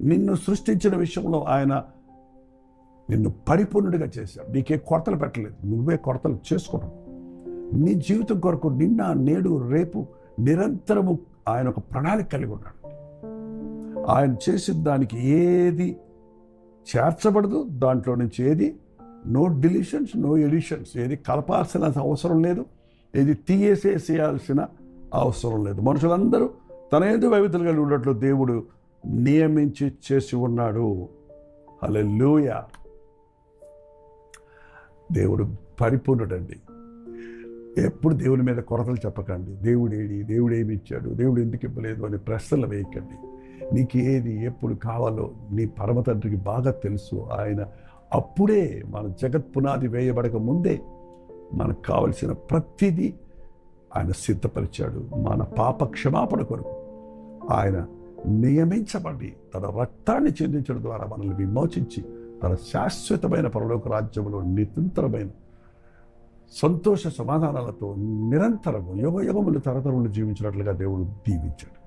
నిన్ను సృష్టించిన విషయంలో ఆయన నిన్ను పరిపూర్ణుడిగా చేశాడు. నీకే కొరతలు పెట్టలేదు, నువ్వే కొరతలు చేసుకున్నావు. నీ జీవితం కొరకు నిన్న నేడు రేపు నిరంతరము ఆయన ఒక ప్రణాళిక కలిగి ఉన్నాడు. ఆయన చేసిన దానికి ఏది చేర్చబడదు, దాంట్లో నుంచి ఏది నో డిలీషన్స్ నో ఎడిషన్స్, ఏది కలపాల్సిన అవసరం లేదు, ఏది తీసేసేయాల్సిన అవసరం లేదు. మనుషులందరూ తన ఏదో వైవిధ్యం కలిగి ఉన్నట్లు దేవుడు నియమించి చేసి ఉన్నాడు. హల్లెలూయా. దేవుడు పరిపూర్ణుడండి. ఎప్పుడు దేవుని మీద కొరతలు చెప్పకండి. దేవుడు ఏమి ఇచ్చాడు, దేవుడు ఎందుకు ఇవ్వలేదు అని ప్రశ్నలు వేయకండి. నీకు ఏది ఎప్పుడు కావాలో నీ పరమ తండ్రికి బాగా తెలుసు. ఆయన అప్పుడే మన జగత్ పునాది వేయబడక ముందే మనకు కావలసిన ప్రతిదీ ఆయన సిద్ధపరిచాడు. మన పాప క్షమాపణ కొరకు ఆయన నియమించబడి తన రక్తాన్ని చెందించడం ద్వారా మనల్ని విమోచించి తన శాశ్వతమైన పరలోక రాజ్యంలో నిరంతరమైన సంతోష సమాధానాలతో నిరంతరము యుగ యుగములు తరతరములు జీవించినట్లుగా దేవుడు దీవించాడు.